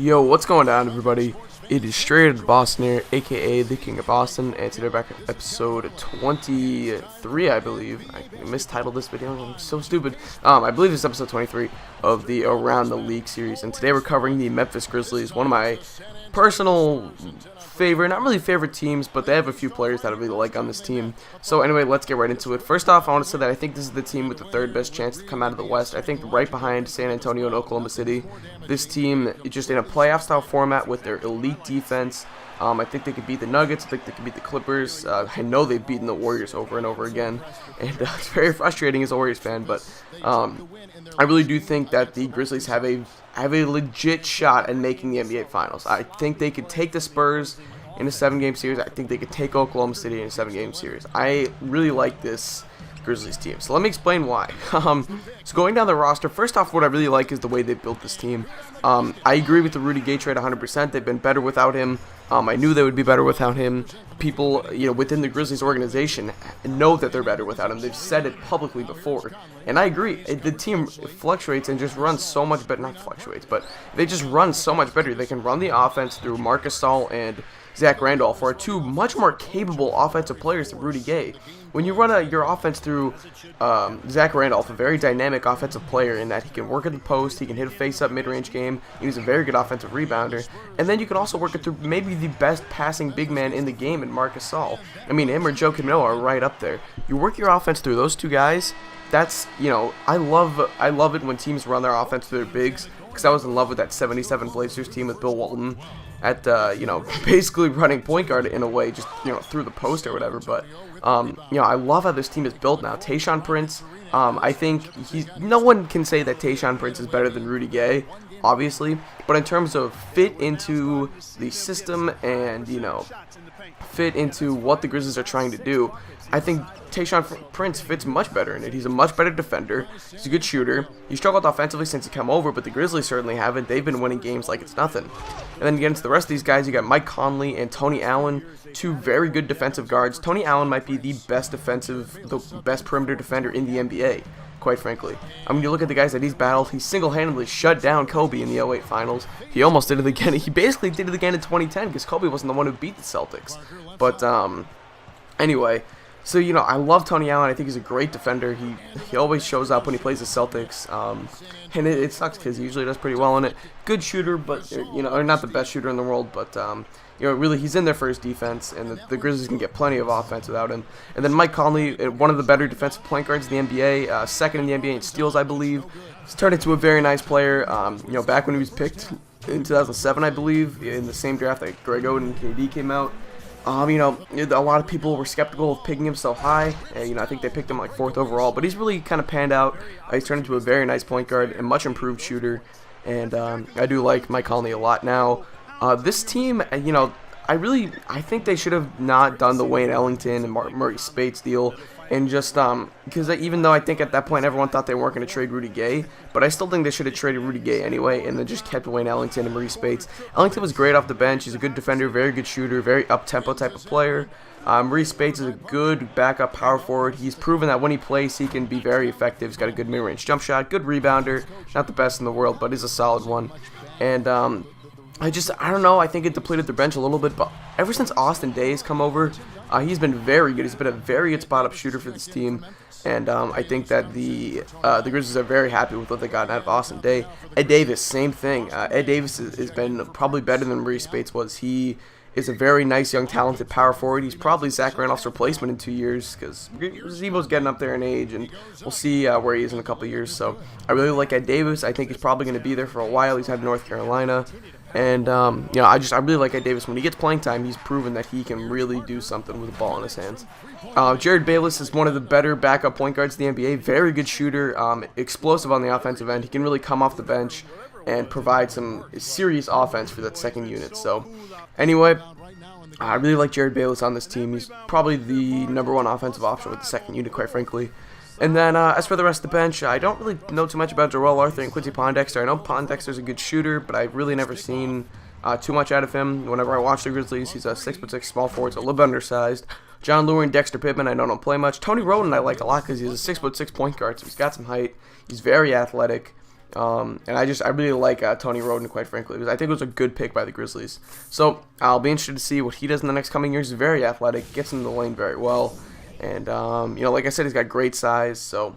Yo, what's going on, everybody? It is Straight Out of Boston here, aka the King of Boston, and today we're back at episode 23, I believe. I mistitled this video, I'm so stupid. I believe it's episode 23 of the Around the League series, and today we're covering the Memphis Grizzlies, one of my personal favorite, not really favorite teams, but they have a few players that I really like on this team. So anyway, let's get right into it. First off, I want to say that I think this is the team with the third best chance to come out of the West. I think right behind San Antonio and Oklahoma City. This team, just in a playoff style format with their elite defense, I think they could beat the Nuggets. I think they could beat the Clippers. I know they've beaten the Warriors over and over again, and it's very frustrating as a Warriors fan. But I really do think that the Grizzlies have a legit shot at making the NBA Finals. I think they could take the Spurs in a 7-game series. I think they could take Oklahoma City in a 7-game series. I really like this Grizzlies team. So let me explain why. So going down the roster, first off, what I really like is the way they built this team. I agree with the Rudy Gay trade 100%. They've been better without him. I knew they would be better without him. People, within the Grizzlies organization know that they're better without him. They've said it publicly before. And I agree. The team fluctuates and just runs so much better. Not fluctuates, but they just run so much better. They can run the offense through Marc Gasol and Zach Randolph, are two much more capable offensive players than Rudy Gay. When you run your offense through Zach Randolph, a very dynamic offensive player in that he can work at the post, he can hit a face-up mid-range game, he's a very good offensive rebounder, and then you can also work it through maybe the best passing big man in the game in Marc Gasol. I mean, him or Joe Camino are right up there. You work your offense through those two guys. That's, I love it when teams run their offense through their bigs, because I was in love with that 77 Blazers team with Bill Walton at, basically running point guard in a way, just, through the post or whatever. But, I love how this team is built now. Tayshaun Prince, I think no one can say that Tayshaun Prince is better than Rudy Gay, obviously. But in terms of fit into the system and, fit into what the Grizzlies are trying to do, I think Tayshaun Prince fits much better in it. He's a much better defender. He's a good shooter. He struggled offensively since he came over, but the Grizzlies certainly haven't. They've been winning games like it's nothing. And then against the rest of these guys, you got Mike Conley and Tony Allen, two very good defensive guards. Tony Allen might be the best perimeter defender in the NBA, quite frankly. I mean, you look at the guys that he's battled, he single-handedly shut down Kobe in the 08 Finals. He almost did it again. He basically did it again in 2010 because Kobe wasn't the one who beat the Celtics. But, anyway, so, I love Tony Allen. I think he's a great defender. He always shows up when he plays the Celtics. And it sucks because he usually does pretty well in it. Good shooter, but, or not the best shooter in the world, but, really, he's in there for his defense, and the Grizzlies can get plenty of offense without him. And then Mike Conley, one of the better defensive point guards in the NBA, second in the NBA in steals, I believe. He's turned into a very nice player. Back when he was picked in 2007, I believe, in the same draft that Greg Oden and KD came out. A lot of people were skeptical of picking him so high. I think they picked him like 4th overall, but he's really kind of panned out. He's turned into a very nice point guard and much improved shooter, and I do like Mike Conley a lot now. This team, I think they should have not done the Wayne Ellington and Murray Spates deal, and just because even though I think at that point everyone thought they weren't going to trade Rudy Gay, but I still think they should have traded Rudy Gay anyway, and then just kept Wayne Ellington and Murray Spates. Ellington was great off the bench. He's a good defender, very good shooter, very up-tempo type of player. Murray Spates is a good backup power forward. He's proven that when he plays, he can be very effective. He's got a good mid-range jump shot, good rebounder, not the best in the world, but is a solid one. And I don't know, I think it depleted their bench a little bit, but ever since Austin Daye's come over, he's been very good. He's been a very good spot-up shooter for this team, and I think that the Grizzlies are very happy with what they got out of Austin Daye. Ed Davis, same thing. Ed Davis has been probably better than Murray Spates was. He is a very nice, young, talented power forward. He's probably Zach Randolph's replacement in 2 years because Zebo's getting up there in age, and we'll see where he is in a couple of years. So I really like Ed Davis. I think he's probably going to be there for a while. He's out of North Carolina. And, I really like Ed Davis. When he gets playing time, he's proven that he can really do something with the ball in his hands. Jared Bayless is one of the better backup point guards in the NBA. Very good shooter, explosive on the offensive end. He can really come off the bench and provide some serious offense for that second unit. So, anyway, I really like Jared Bayless on this team. He's probably the #1 offensive option with the second unit, quite frankly. And then as for the rest of the bench, I don't really know too much about Joel Arthur and Quincy Pondexter. I know Pondexter's a good shooter, but I've really never seen too much out of him. Whenever I watch the Grizzlies, he's a 6'6" small forward, so a little bit undersized. John Lewin, Dexter Pittman, I don't play much. Tony Roden I like a lot because he's a 6'6" point guard, so he's got some height. He's very athletic. And I really like Tony Roden, quite frankly, because I think it was a good pick by the Grizzlies. So I'll be interested to see what he does in the next coming years. He's very athletic, gets in the lane very well, and like I said, he's got great size. So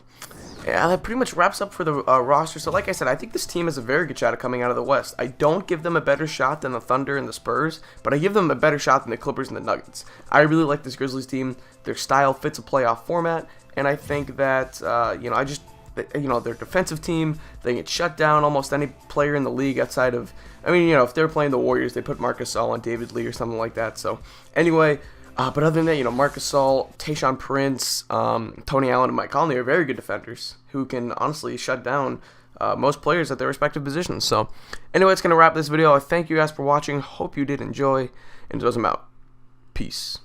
yeah, that pretty much wraps up for the roster. So like I said, I think this team has a very good shot at coming out of the West. I don't give them a better shot than the Thunder and the Spurs, but I give them a better shot than the Clippers and the Nuggets. I really like this Grizzlies team. Their style fits a playoff format, and I think that their defensive team, they get shut down almost any player in the league outside of, if they're playing the Warriors, they put Marc Gasol on David Lee or something like that. So anyway, but other than that, Marc Gasol, Tayshaun Prince, Tony Allen, and Mike Conley are very good defenders who can honestly shut down most players at their respective positions. So anyway, it's going to wrap this video. I thank you guys for watching. Hope you did enjoy, and I'm out. Peace.